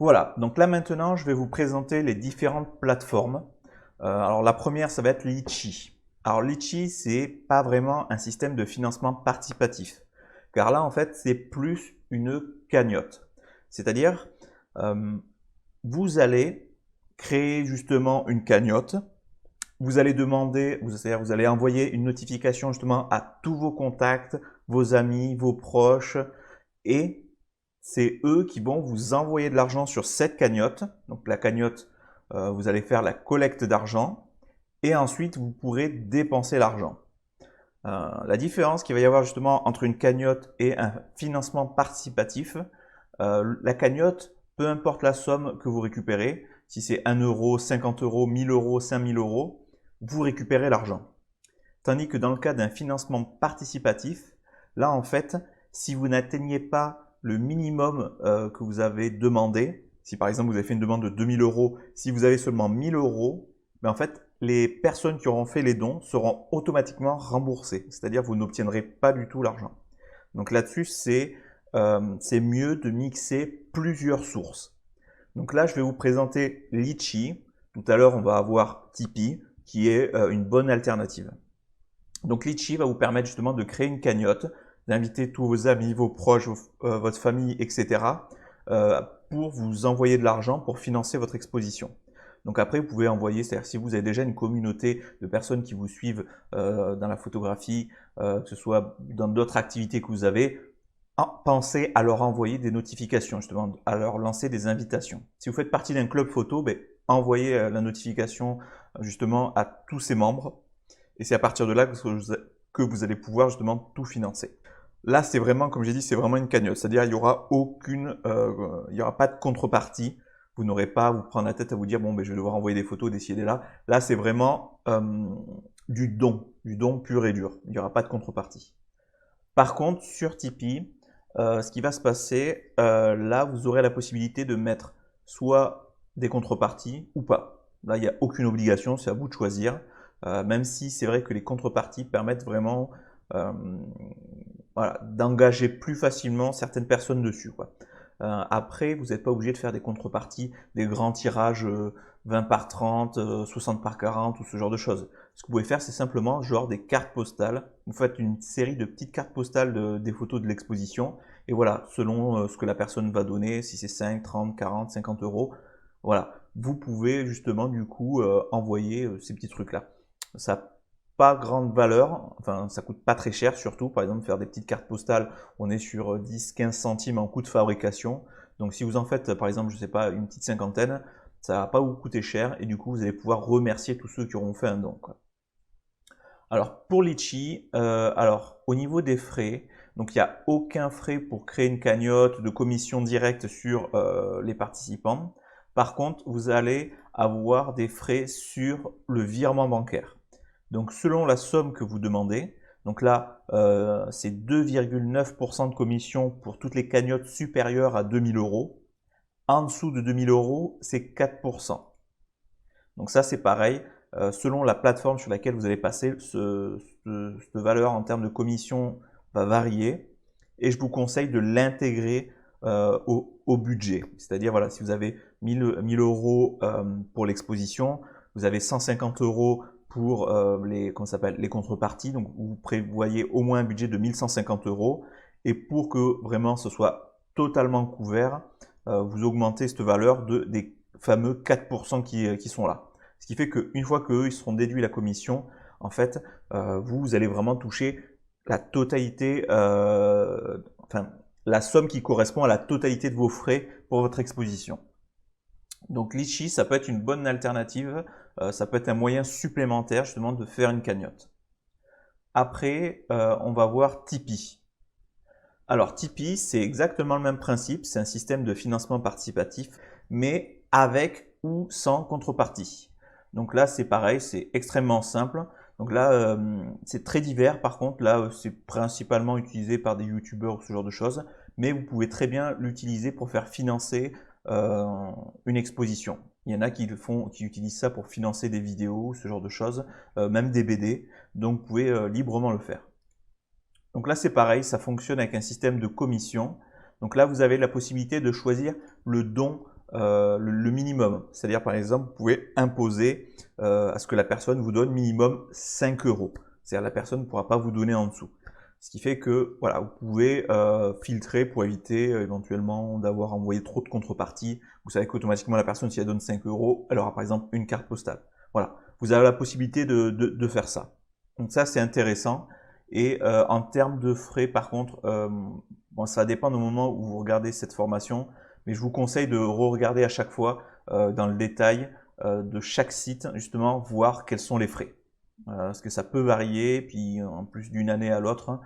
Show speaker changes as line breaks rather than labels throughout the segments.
Voilà, donc là maintenant, je vais vous présenter les différentes plateformes. Alors la première, ça va être Litchi. Alors Litchi, c'est pas vraiment un système de financement participatif, car là en fait, c'est plus une cagnotte. C'est-à-dire, euh, vous allez créer justement une cagnotte. Vous allez demander, c'est-à-dire vous allez envoyer une notification justement à tous vos contacts, vos amis, vos proches, et c'est eux qui vont vous envoyer de l'argent sur cette cagnotte. Donc la cagnotte, vous allez faire la collecte d'argent et ensuite vous pourrez dépenser l'argent. La différence qu'il va y avoir justement entre une cagnotte et un financement participatif, la cagnotte, peu importe la somme que vous récupérez, si c'est 1 euro, 50 euros, 1000 euros, 5000 euros, vous récupérez l'argent. Tandis que dans le cas d'un financement participatif, là en fait, si vous n'atteignez pas le minimum que vous avez demandé, si par exemple vous avez fait une demande de 2000 euros, si vous avez seulement 1000 euros, ben en fait, les personnes qui auront fait les dons seront automatiquement remboursées. C'est-à-dire que vous n'obtiendrez pas du tout l'argent. Donc là-dessus, c'est mieux de mixer plusieurs sources. Donc là, je vais vous présenter Litchi. Tout à l'heure, on va avoir Tipeee, qui est une bonne alternative. Donc Litchi va vous permettre justement de créer une cagnotte, d'inviter tous vos amis, vos proches, votre famille, etc. Pour vous envoyer de l'argent pour financer votre exposition. Donc après, vous pouvez envoyer, c'est-à-dire si vous avez déjà une communauté de personnes qui vous suivent dans la photographie, que ce soit dans d'autres activités que vous avez, pensez à leur envoyer des notifications, justement, à leur lancer des invitations. Si vous faites partie d'un club photo, ben, envoyez la notification justement à tous ses membres. Et c'est à partir de là que vous allez pouvoir justement tout financer. Là, c'est vraiment, comme j'ai dit, c'est vraiment une cagnotte. C'est-à-dire, il n'y aura il y aura pas de contrepartie. Vous n'aurez pas à vous prendre la tête à vous dire, bon, ben, je vais devoir envoyer des photos, d'essayer là. Là, c'est vraiment du don pur et dur. Il n'y aura pas de contrepartie. Par contre, sur Tipeee, ce qui va se passer, là, vous aurez la possibilité de mettre soit des contreparties ou pas. Là, il n'y a aucune obligation, c'est à vous de choisir. Même si c'est vrai que les contreparties permettent vraiment voilà, d'engager plus facilement certaines personnes dessus, quoi. Après, vous n'êtes pas obligé de faire des contreparties, des grands tirages 20 par 30, 60 par 40 ou ce genre de choses. Ce que vous pouvez faire, c'est simplement genre des cartes postales. Vous faites une série de petites cartes postales des photos de l'exposition. Et voilà, selon ce que la personne va donner, si c'est 5, 30, 40, 50 euros, voilà, vous pouvez justement du coup envoyer ces petits trucs-là. Ça n'a pas grande valeur, enfin ça coûte pas très cher surtout, par exemple faire des petites cartes postales, on est sur 10-15 centimes en coût de fabrication, donc si vous en faites par exemple, je sais pas, une petite cinquantaine, ça va pas vous coûter cher et du coup vous allez pouvoir remercier tous ceux qui auront fait un don, quoi. Alors pour Litchi, alors au niveau des frais, donc il n'y a aucun frais pour créer une cagnotte de commission directe sur les participants. Par contre, vous allez avoir des frais sur le virement bancaire. Donc selon la somme que vous demandez, donc là c'est 2,9% de commission pour toutes les cagnottes supérieures à 2000 euros. En dessous de 2000 euros, c'est 4%. Donc ça c'est pareil, selon la plateforme sur laquelle vous allez passer, cette valeur en termes de commission va varier et je vous conseille de l'intégrer au budget. C'est-à-dire voilà, si vous avez 1000 euros pour l'exposition, vous avez 150 euros pour les contreparties, donc vous prévoyez au moins un budget de 1150 euros et pour que vraiment ce soit totalement couvert, vous augmentez cette valeur des fameux 4% qui sont là. Ce qui fait qu'une fois qu'eux, ils seront déduits la commission, en fait, vous allez vraiment toucher la totalité, enfin, la somme qui correspond à la totalité de vos frais pour votre exposition. Donc Litchi, ça peut être une bonne alternative, ça peut être un moyen supplémentaire justement de faire une cagnotte. Après, on va voir Tipeee. Alors Tipeee, c'est exactement le même principe, c'est un système de financement participatif, mais avec ou sans contrepartie. Donc là, c'est pareil, c'est extrêmement simple. Donc là, c'est très divers. Par contre, là, c'est principalement utilisé par des youtubeurs ou ce genre de choses, mais vous pouvez très bien l'utiliser pour faire financer une exposition. Il y en a qui utilisent ça pour financer des vidéos, ce genre de choses, même des BD. Donc vous pouvez librement le faire. Donc là, c'est pareil, ça fonctionne avec un système de commission. Donc là, vous avez la possibilité de choisir le don le minimum. C'est-à-dire, par exemple, vous pouvez imposer à ce que la personne vous donne minimum 5 euros. C'est-à-dire, la personne ne pourra pas vous donner en dessous. Ce qui fait que voilà, vous pouvez filtrer pour éviter éventuellement d'avoir envoyé trop de contreparties. Vous savez qu'automatiquement, la personne, si elle donne 5 euros, elle aura par exemple une carte postale. Voilà, vous avez la possibilité de faire ça. Donc ça, c'est intéressant. Et en termes de frais, par contre, bon, ça dépend au moment où vous regardez cette formation, mais je vous conseille de re-regarder à chaque fois dans le détail de chaque site, justement, voir quels sont les frais. Parce que ça peut varier, puis en plus d'une année à l'autre,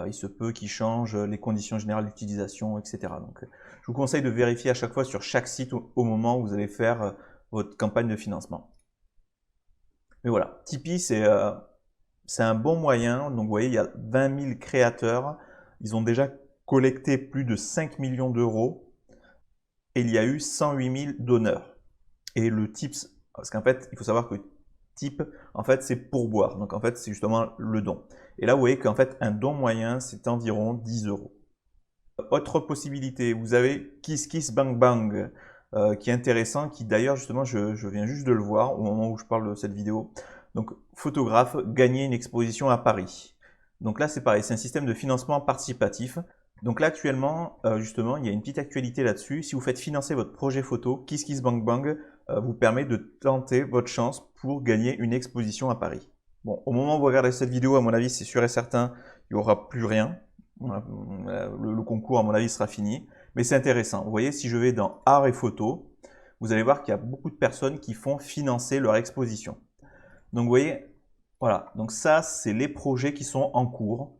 il se peut qu'ils changent les conditions générales d'utilisation, etc. Donc, je vous conseille de vérifier à chaque fois sur chaque site au moment où vous allez faire votre campagne de financement. Mais voilà, Tipeee, c'est un bon moyen. Donc, vous voyez, il y a 20 000 créateurs. Ils ont déjà collecté plus de 5 millions d'euros et il y a eu 108 000 donneurs. Et le tips, parce qu'en fait, il faut savoir que type, en fait, c'est pourboire. Donc, en fait, c'est justement le don. Et là, vous voyez qu'en fait, un don moyen, c'est environ 10 euros. Autre possibilité, vous avez KissKissBankBank, qui est intéressant, qui d'ailleurs, justement, je viens juste de le voir au moment où je parle de cette vidéo. Donc, photographe, gagner une exposition à Paris. Donc là, c'est pareil, c'est un système de financement participatif. Donc là, actuellement, justement, il y a une petite actualité là-dessus. Si vous faites financer votre projet photo, KissKissBankBank vous permet de tenter votre chance pour gagner une exposition à Paris. Bon, au moment où vous regardez cette vidéo, à mon avis, c'est sûr et certain, il n'y aura plus rien. Le concours, à mon avis, sera fini. Mais c'est intéressant. Vous voyez, si je vais dans art et photo, vous allez voir qu'il y a beaucoup de personnes qui font financer leur exposition. Donc, vous voyez, voilà. Donc ça, c'est les projets qui sont en cours.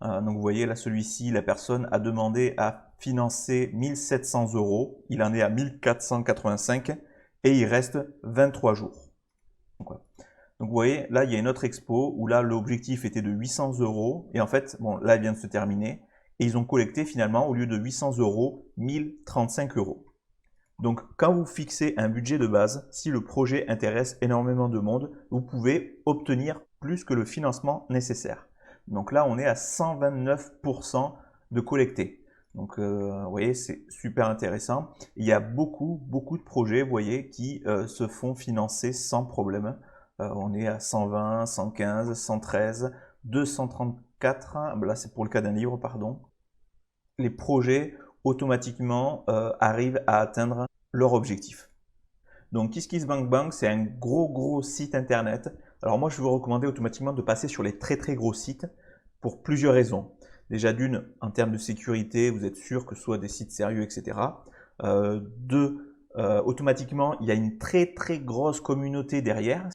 Donc, vous voyez, là, celui-ci, la personne a demandé à financer 1700 euros. Il en est à 1485 et il reste 23 jours. Donc vous voyez, là il y a une autre expo où là l'objectif était de 800 euros et en fait, bon là elle vient de se terminer et ils ont collecté finalement au lieu de 800 euros, 1035 euros. Donc quand vous fixez un budget de base, si le projet intéresse énormément de monde, vous pouvez obtenir plus que le financement nécessaire. Donc là on est à 129% de collecté. Donc vous voyez, c'est super intéressant. Il y a beaucoup de projets, vous voyez, qui se font financer sans problème. On est à 120, 115, 113, 234, là c'est pour le cas d'un livre, pardon. Les projets automatiquement arrivent à atteindre leur objectif. Donc KissKissBankBank, c'est un gros site internet. Alors moi je vais vous recommander automatiquement de passer sur les très gros sites pour plusieurs raisons. Déjà d'une, en termes de sécurité, vous êtes sûr que ce soit des sites sérieux, etc. Deux, automatiquement, il y a une très grosse communauté derrière.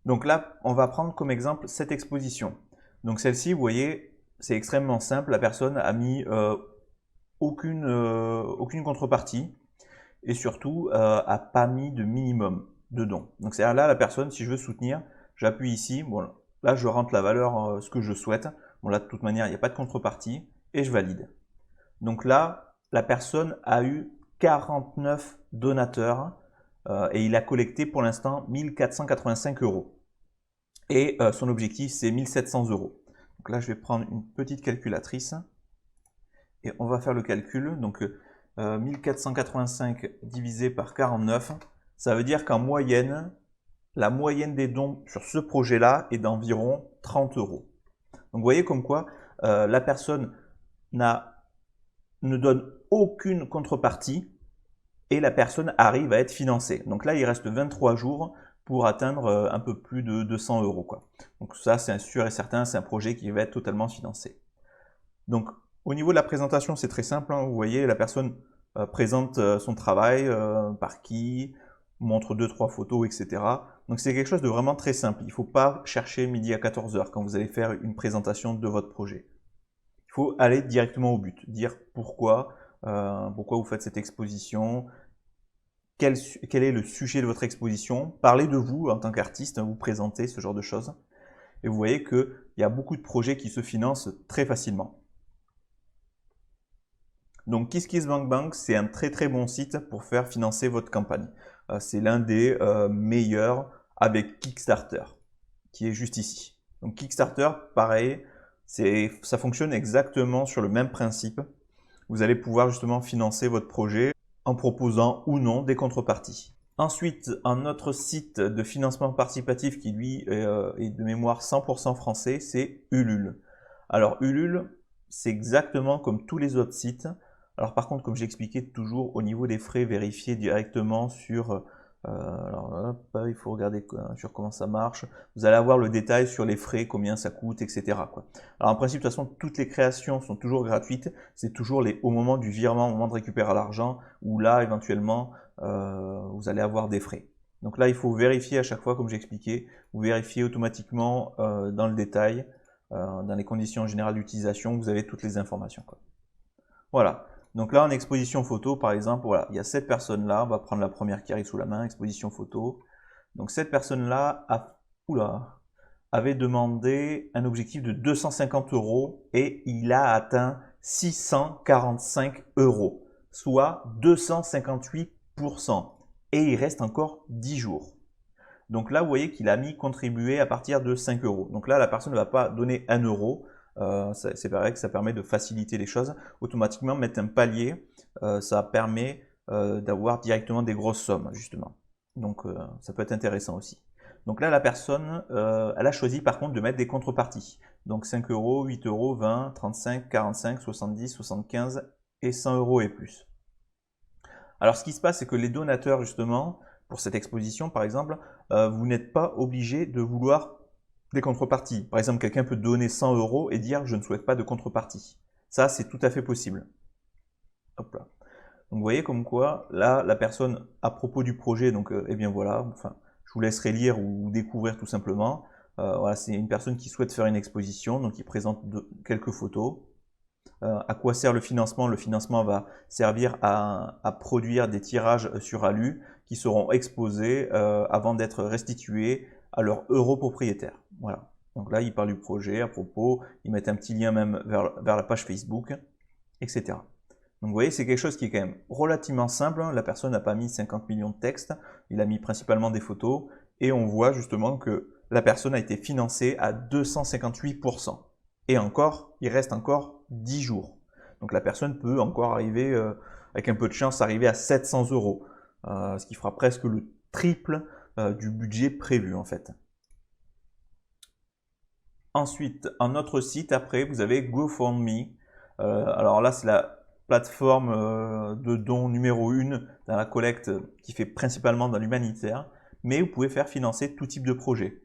Donc là, on va prendre comme exemple cette exposition. Donc celle-ci, vous voyez, c'est extrêmement simple. La personne a mis aucune contrepartie et surtout a pas mis de minimum de don. Donc c'est là la personne, si je veux soutenir, j'appuie ici. Bon, là je rentre la valeur, ce que je souhaite. Bon là de toute manière, il n'y a pas de contrepartie et je valide. Donc là, la personne a eu 49 donateurs et il a collecté pour l'instant 1485 euros. Et son objectif, c'est 1700 euros. Donc là, je vais prendre une petite calculatrice et on va faire le calcul. Donc 1485 divisé par 49, ça veut dire qu'en moyenne, la moyenne des dons sur ce projet-là est d'environ 30 euros. Donc vous voyez comme quoi la personne ne donne aucune contrepartie et la personne arrive à être financée. Donc là, il reste 23 jours pour atteindre un peu plus de 200 euros, quoi. Donc ça, c'est sûr et certain, c'est un projet qui va être totalement financé. Donc au niveau de la présentation, c'est très simple, hein. Vous voyez, la personne présente son travail, par qui, montre 2-3 photos, etc. Donc c'est quelque chose de vraiment très simple. Il ne faut pas chercher midi à 14 h quand vous allez faire une présentation de votre projet. Il faut aller directement au but, dire pourquoi vous faites cette exposition, quel est le sujet de votre exposition, parlez de vous en tant qu'artiste, vous présentez ce genre de choses. Et vous voyez qu'il y a beaucoup de projets qui se financent très facilement. Donc KissKissBankBank, c'est un très bon site pour faire financer votre campagne. C'est l'un des meilleurs avec Kickstarter, qui est juste ici. Donc Kickstarter, pareil, ça fonctionne exactement sur le même principe. Vous allez pouvoir justement financer votre projet en proposant ou non des contreparties. Ensuite, un autre site de financement participatif qui lui est de mémoire 100% français, c'est Ulule. Alors Ulule, c'est exactement comme tous les autres sites. Alors par contre, comme j'expliquais toujours, au niveau des frais, vérifiez directement sur... alors hop, il faut regarder sur comment ça marche. Vous allez avoir le détail sur les frais, combien ça coûte, etc. quoi. Alors en principe, de toute façon, toutes les créations sont toujours gratuites. C'est toujours au moment du virement, au moment de récupérer l'argent, où là, éventuellement, vous allez avoir des frais. Donc là, il faut vérifier à chaque fois, comme j'expliquais, vous vérifiez automatiquement dans le détail, dans les conditions générales d'utilisation, vous avez toutes les informations, quoi. Voilà. Donc là, en exposition photo, par exemple, voilà, il y a cette personne-là, on va prendre la première qui arrive sous la main, exposition photo. Donc cette personne-là avait demandé un objectif de 250 € et il a atteint 645 €, soit 258%. Et il reste encore 10 jours. Donc là, vous voyez qu'il a mis contribuer à partir de 5 €. Donc là, la personne ne va pas donner 1 €. C'est vrai que ça permet de faciliter les choses. Automatiquement, mettre un palier, ça permet d'avoir directement des grosses sommes, justement. Donc ça peut être intéressant aussi. Donc là, la personne, elle a choisi par contre de mettre des contreparties. Donc 5 €, 8 €, 20, 35, 45, 70, 75 et 100 € et plus. Alors ce qui se passe, c'est que les donateurs, justement, pour cette exposition par exemple, vous n'êtes pas obligé de vouloir des contreparties. Par exemple, quelqu'un peut donner 100 € et dire je ne souhaite pas de contrepartie. Ça, c'est tout à fait possible. Hop là. Donc vous voyez comme quoi, là, la personne, à propos du projet, donc eh bien voilà, enfin, je vous laisserai lire ou découvrir tout simplement. Voilà, c'est une personne qui souhaite faire une exposition, donc il présente quelques photos. À quoi sert le financement? Le financement va servir à produire des tirages sur alu qui seront exposés avant d'être restitués à leurs europropriétaires. Voilà. Donc là, ils parlent du projet à propos, ils mettent un petit lien même vers la page Facebook, etc. Donc vous voyez, c'est quelque chose qui est quand même relativement simple. La personne n'a pas mis 50 millions de textes, il a mis principalement des photos, et on voit justement que la personne a été financée à 258%. Et encore, il reste encore 10 jours. Donc la personne peut encore arriver, avec un peu de chance, arriver à 700 €, ce qui fera presque le triple du budget prévu en fait. Ensuite, un autre site, après, vous avez GoFundMe. Alors là, c'est la plateforme de dons numéro 1 dans la collecte qui fait principalement dans l'humanitaire, mais vous pouvez faire financer tout type de projet.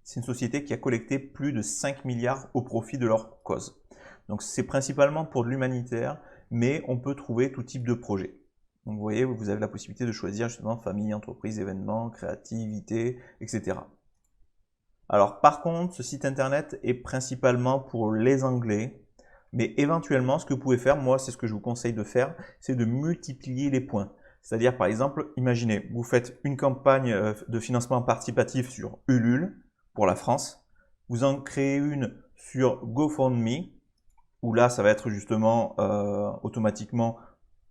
C'est une société qui a collecté plus de 5 milliards au profit de leur cause. Donc c'est principalement pour de l'humanitaire, mais on peut trouver tout type de projet. Donc vous voyez, vous avez la possibilité de choisir justement famille, entreprise, événements, créativité, etc. Alors par contre, ce site internet est principalement pour les Anglais, mais éventuellement, ce que vous pouvez faire, moi c'est ce que je vous conseille de faire, c'est de multiplier les points. C'est-à-dire par exemple, imaginez, vous faites une campagne de financement participatif sur Ulule pour la France, vous en créez une sur GoFundMe, où là ça va être justement automatiquement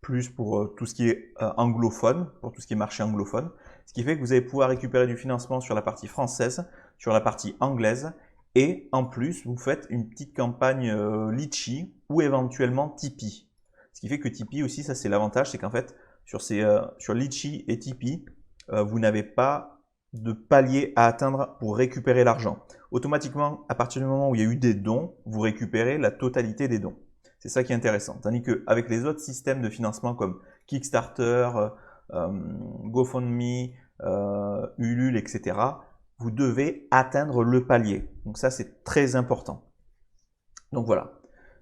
plus pour tout ce qui est anglophone, pour tout ce qui est marché anglophone, ce qui fait que vous allez pouvoir récupérer du financement sur la partie française, sur la partie anglaise, et en plus vous faites une petite campagne Litchi ou éventuellement Tipeee. Ce qui fait que Tipeee aussi, ça c'est l'avantage, c'est qu'en fait sur Litchi et Tipeee, vous n'avez pas de palier à atteindre pour récupérer l'argent. Automatiquement, à partir du moment où il y a eu des dons, vous récupérez la totalité des dons. C'est ça qui est intéressant. Tandis qu'avec les autres systèmes de financement comme Kickstarter, GoFundMe, Ulule, etc., vous devez atteindre le palier. Donc ça, c'est très important. Donc voilà.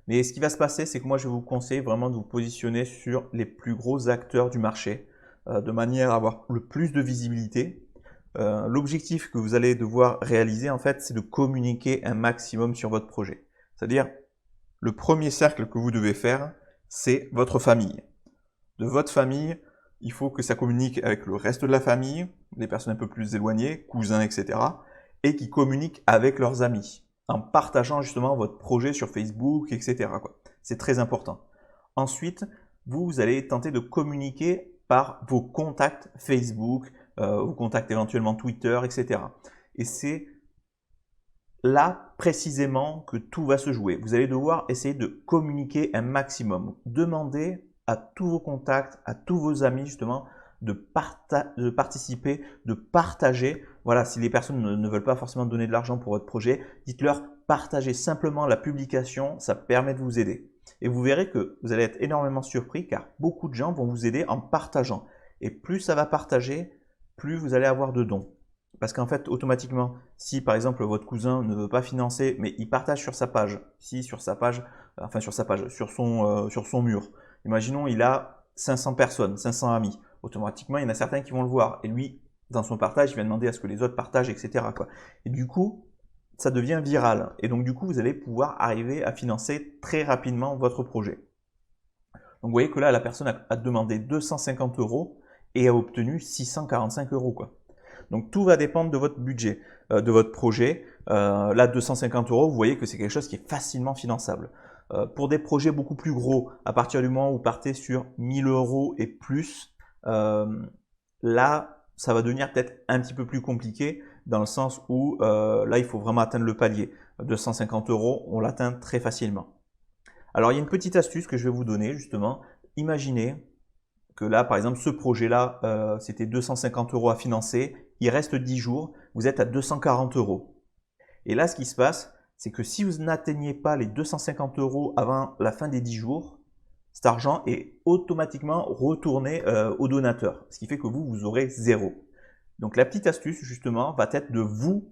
Mais ce qui va se passer, c'est que moi, je vous conseille vraiment de vous positionner sur les plus gros acteurs du marché, de manière à avoir le plus de visibilité. L'objectif que vous allez devoir réaliser, en fait, c'est de communiquer un maximum sur votre projet. C'est-à-dire, le premier cercle que vous devez faire, c'est votre famille. De votre famille, il faut que ça communique avec le reste de la famille, les personnes un peu plus éloignées, cousins, etc. et qui communiquent avec leurs amis, en partageant justement votre projet sur Facebook, etc. C'est très important. Ensuite, vous allez tenter de communiquer par vos contacts Facebook, vos contacts éventuellement Twitter, etc. Et c'est là précisément que tout va se jouer. Vous allez devoir essayer de communiquer un maximum. Demandez à tous vos contacts, à tous vos amis justement de participer, de partager. Voilà, si les personnes ne veulent pas forcément donner de l'argent pour votre projet, dites-leur partagez simplement la publication, ça permet de vous aider. Et vous verrez que vous allez être énormément surpris car beaucoup de gens vont vous aider en partageant. Et plus ça va partager, plus vous allez avoir de dons. Parce qu'en fait, automatiquement, si par exemple votre cousin ne veut pas financer, mais il partage sur sa page, sur son mur, imaginons il a 500 personnes, 500 amis, automatiquement il y en a certains qui vont le voir, et lui, dans son partage, il va demander à ce que les autres partagent, etc., quoi. Et du coup, ça devient viral, et donc du coup, vous allez pouvoir arriver à financer très rapidement votre projet. Donc vous voyez que là, la personne a demandé 250 € et a obtenu 645 €, quoi. Donc tout va dépendre de votre budget, de votre projet. Là, 250 €, vous voyez que c'est quelque chose qui est facilement finançable. Pour des projets beaucoup plus gros, à partir du moment où vous partez sur 1000 € et plus, là, ça va devenir peut-être un petit peu plus compliqué dans le sens où là, il faut vraiment atteindre le palier. 250 €, on l'atteint très facilement. Alors, il y a une petite astuce que je vais vous donner justement. Imaginez que là, par exemple, ce projet-là, c'était 250 € à financer. Il reste 10 jours, vous êtes à 240 €. Et là, ce qui se passe, c'est que si vous n'atteignez pas les 250 € avant la fin des 10 jours, cet argent est automatiquement retourné au donateur. Ce qui fait que vous aurez 0. Donc la petite astuce, justement, va être de vous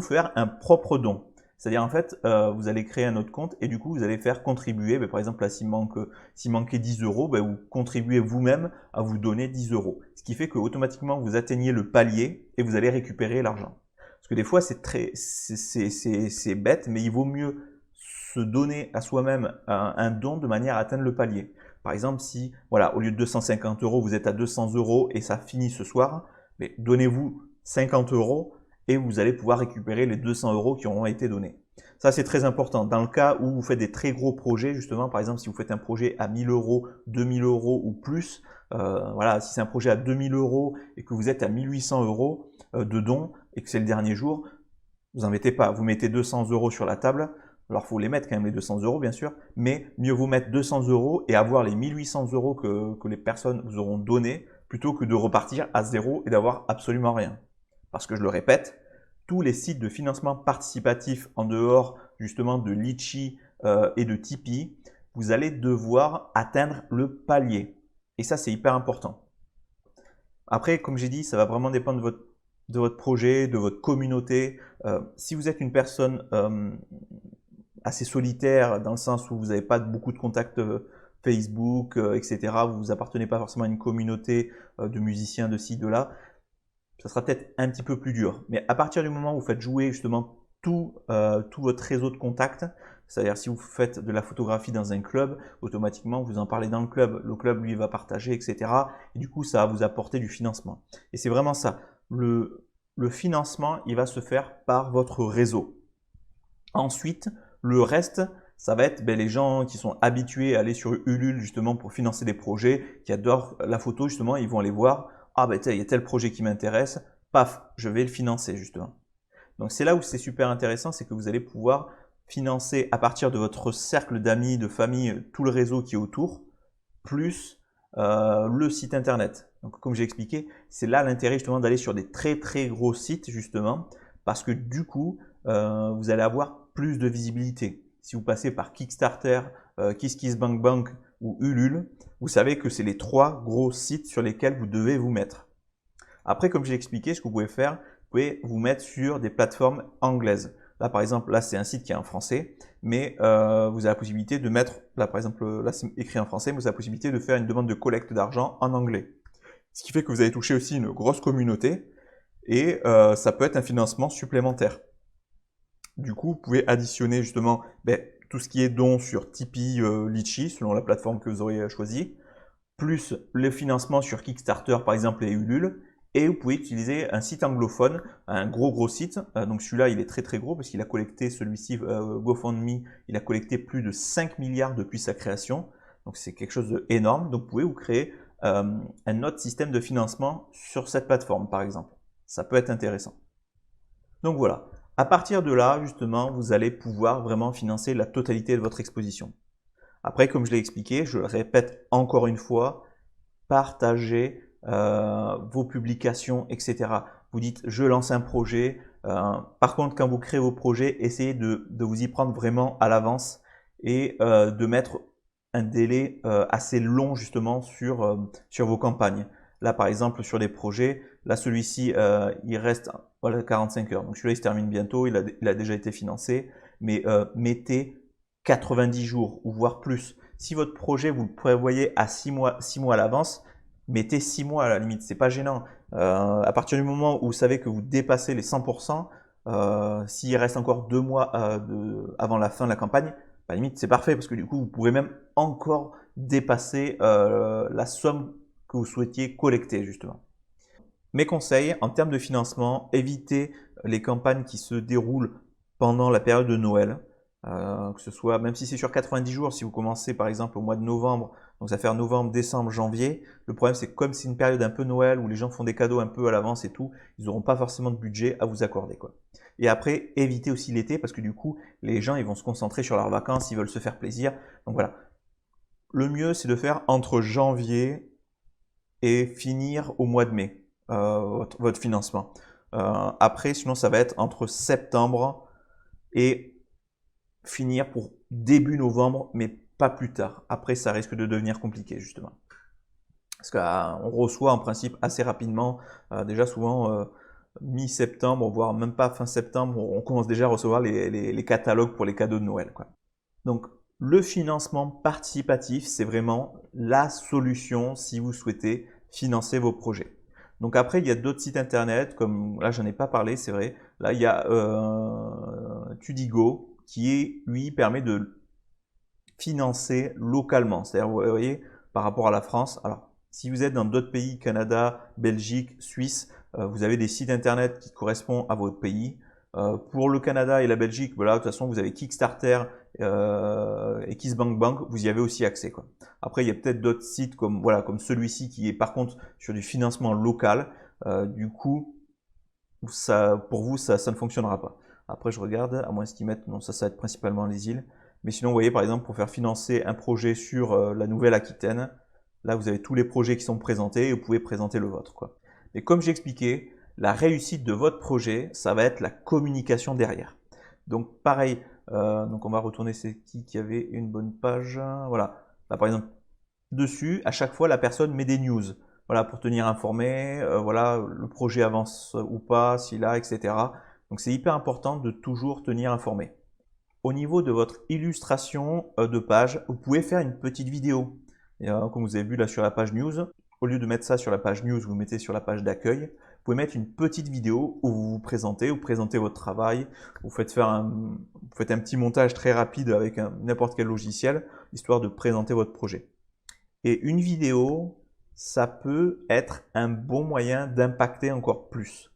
faire un propre don. C'est-à-dire, en fait, vous allez créer un autre compte et du coup, vous allez faire contribuer, par exemple, là, s'il manquait 10 €, vous contribuez vous-même à vous donner 10 €. Ce qui fait que automatiquement, vous atteignez le palier et vous allez récupérer l'argent. Parce que des fois, c'est bête, mais il vaut mieux se donner à soi-même un don de manière à atteindre le palier. Par exemple, si, voilà, au lieu de 250 €, vous êtes à 200 € et ça finit ce soir, mais donnez-vous 50 € et vous allez pouvoir récupérer les 200 € qui auront été donnés. Ça, c'est très important. Dans le cas où vous faites des très gros projets, justement, par exemple, si vous faites un projet à 1000 €, 2000 € ou plus, voilà, si c'est un projet à 2000 € et que vous êtes à 1800 € de dons et que c'est le dernier jour, vous embêtez pas, vous mettez 200 € sur la table. Alors, il faut les mettre quand même, les 200 € bien sûr, mais mieux vous mettre 200 € et avoir les 1800 € que les personnes vous auront donné plutôt que de repartir à zéro et d'avoir absolument rien. Parce que je le répète, tous les sites de financement participatif en dehors justement de Litchi et de Tipeee, vous allez devoir atteindre le palier. Et ça, c'est hyper important. Après, comme j'ai dit, ça va vraiment dépendre de votre projet, de votre communauté. Si vous êtes une personne assez solitaire, dans le sens où vous n'avez pas beaucoup de contacts Facebook, etc., vous vous appartenez pas forcément à une communauté de musiciens de ci, de là, ça sera peut-être un petit peu plus dur. Mais à partir du moment où vous faites jouer justement tout votre réseau de contacts, c'est-à-dire si vous faites de la photographie dans un club, automatiquement vous en parlez dans le club lui va partager, etc. Et du coup, ça va vous apporter du financement. Et c'est vraiment ça. Le financement, il va se faire par votre réseau. Ensuite, le reste, ça va être les gens qui sont habitués à aller sur Ulule justement pour financer des projets, qui adorent la photo justement, ils vont aller voir, ah il y a tel projet qui m'intéresse, paf, je vais le financer justement. Donc c'est là où c'est super intéressant, c'est que vous allez pouvoir financer à partir de votre cercle d'amis, de famille, tout le réseau qui est autour, plus le site internet. Donc comme j'ai expliqué, c'est là l'intérêt justement d'aller sur des très très gros sites justement, parce que du coup, vous allez avoir plus de visibilité. Si vous passez par Kickstarter, KissKissBankBank ou Ulule, vous savez que c'est les 3 gros sites sur lesquels vous devez vous mettre. Après, comme j'ai expliqué, ce que vous pouvez faire, vous pouvez vous mettre sur des plateformes anglaises. Là, par exemple, là, c'est un site qui est en français, mais vous avez la possibilité de mettre, là, par exemple, là, c'est écrit en français, mais vous avez la possibilité de faire une demande de collecte d'argent en anglais. Ce qui fait que vous allez toucher aussi une grosse communauté et ça peut être un financement supplémentaire. Du coup, vous pouvez additionner justement tout ce qui est don sur Tipeee, Litchi, selon la plateforme que vous aurez choisi, plus le financement sur Kickstarter par exemple et Ulule, et vous pouvez utiliser un site anglophone, un gros site. Donc celui-là, il est très très gros parce qu'il a collecté, celui-ci, GoFundMe, il a collecté plus de 5 milliards depuis sa création. Donc c'est quelque chose d'énorme. Donc vous pouvez vous créer un autre système de financement sur cette plateforme par exemple. Ça peut être intéressant. Donc voilà. À partir de là, justement, vous allez pouvoir vraiment financer la totalité de votre exposition. Après, comme je l'ai expliqué, je le répète encore une fois, partagez vos publications, etc. Vous dites, je lance un projet. Par contre, quand vous créez vos projets, essayez de vous y prendre vraiment à l'avance et de mettre un délai assez long justement sur vos campagnes. Là, par exemple, sur les projets, là, celui-ci, il reste voilà, 45 heures. Donc, celui-là, il se termine bientôt. Il a déjà été financé. Mais mettez 90 jours ou voire plus. Si votre projet, vous le prévoyez à 6 mois à l'avance, mettez 6 mois à la limite. C'est pas gênant. À partir du moment où vous savez que vous dépassez les 100%, s'il reste encore 2 mois avant la fin de la campagne, à la limite, c'est parfait parce que du coup, vous pouvez même encore dépasser la somme que vous souhaitiez collecter justement. Mes conseils en termes de financement, évitez les campagnes qui se déroulent pendant la période de Noël. Que ce soit, même si c'est sur 90 jours, si vous commencez par exemple au mois de novembre, donc ça va faire novembre, décembre, janvier, le problème c'est que comme c'est une période un peu Noël où les gens font des cadeaux un peu à l'avance et tout, ils n'auront pas forcément de budget à vous accorder, quoi. Et après, évitez aussi l'été parce que du coup, les gens ils vont se concentrer sur leurs vacances, ils veulent se faire plaisir. Donc voilà, le mieux c'est de faire entre janvier et finir au mois de mai votre financement. Après, sinon ça va être entre septembre et finir pour début novembre, mais pas plus tard. Après, ça risque de devenir compliqué, justement. Parce qu'on reçoit en principe assez rapidement, déjà souvent mi-septembre, voire même pas fin septembre, on commence déjà à recevoir les catalogues pour les cadeaux de Noël, quoi. Donc, le financement participatif, c'est vraiment la solution si vous souhaitez financer vos projets. Donc après, il y a d'autres sites internet, comme là, j'en ai pas parlé, c'est vrai. Là, il y a Tudigo, qui lui permet de financer localement. C'est-à-dire, vous voyez, par rapport à la France. Alors, si vous êtes dans d'autres pays, Canada, Belgique, Suisse, vous avez des sites internet qui correspondent à votre pays. Pour le Canada et la Belgique, voilà, de toute façon, vous avez Kickstarter et KissBankBank, vous y avez aussi accès, quoi. Après, il y a peut-être d'autres sites comme, voilà, comme celui-ci qui est par contre sur du financement local. Du coup, pour vous, ça ne fonctionnera pas. Après, je regarde, à moins qu'ils mettent, non, ça va être principalement les îles. Mais sinon, vous voyez, par exemple, pour faire financer un projet sur la Nouvelle-Aquitaine, là, vous avez tous les projets qui sont présentés et vous pouvez présenter le vôtre, quoi. Mais comme j'ai expliqué, la réussite de votre projet, ça va être la communication derrière. Donc, pareil, donc on va retourner, c'est qui avait une bonne page. Voilà. Là, par exemple, dessus, à chaque fois, la personne met des news. Voilà, pour tenir informé, voilà, le projet avance ou pas, s'il a, etc. Donc, c'est hyper important de toujours tenir informé. Au niveau de votre illustration de page, vous pouvez faire une petite vidéo. Et, comme vous avez vu là sur la page news, au lieu de mettre ça sur la page news, vous mettez sur la page d'accueil. Vous pouvez mettre une petite vidéo où vous vous présentez votre travail, vous faites un petit montage très rapide avec n'importe quel logiciel, histoire de présenter votre projet. Et une vidéo, ça peut être un bon moyen d'impacter encore plus.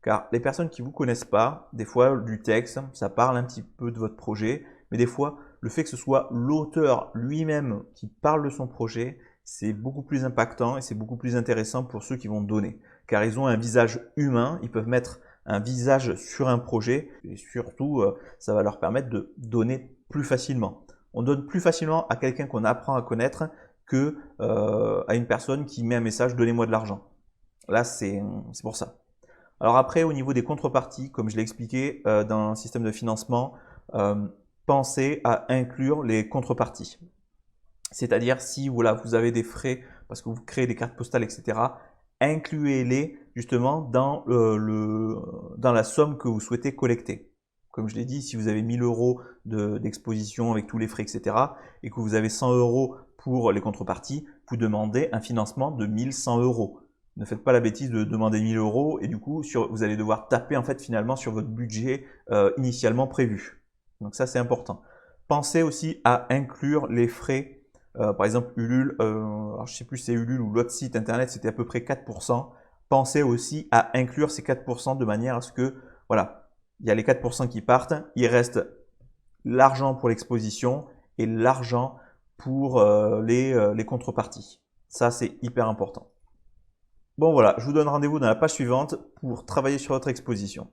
Car les personnes qui ne vous connaissent pas, des fois du texte, ça parle un petit peu de votre projet, mais des fois, le fait que ce soit l'auteur lui-même qui parle de son projet, c'est beaucoup plus impactant et c'est beaucoup plus intéressant pour ceux qui vont donner. Car ils ont un visage humain, ils peuvent mettre un visage sur un projet et surtout, ça va leur permettre de donner plus facilement. On donne plus facilement à quelqu'un qu'on apprend à connaître que à une personne qui met un message « donnez-moi de l'argent ». Là, c'est pour ça. Alors après, au niveau des contreparties, comme je l'ai expliqué dans un système de financement, pensez à inclure les contreparties. C'est-à-dire si voilà, vous avez des frais parce que vous créez des cartes postales, etc., incluez-les justement dans la somme que vous souhaitez collecter. Comme je l'ai dit, si vous avez 1000 € d'exposition avec tous les frais, etc., et que vous avez 100 € pour les contreparties, vous demandez un financement de 1100 €. Ne faites pas la bêtise de demander 1000 € et du coup, vous allez devoir taper en fait finalement sur votre budget initialement prévu. Donc ça, c'est important. Pensez aussi à inclure les frais. Par exemple, Ulule, alors je sais plus si c'est Ulule ou l'autre site internet, c'était à peu près 4%. Pensez aussi à inclure ces 4% de manière à ce que, voilà, il y a les 4% qui partent, il reste l'argent pour l'exposition et l'argent pour les contreparties. Ça, c'est hyper important. Bon voilà, je vous donne rendez-vous dans la page suivante pour travailler sur votre exposition.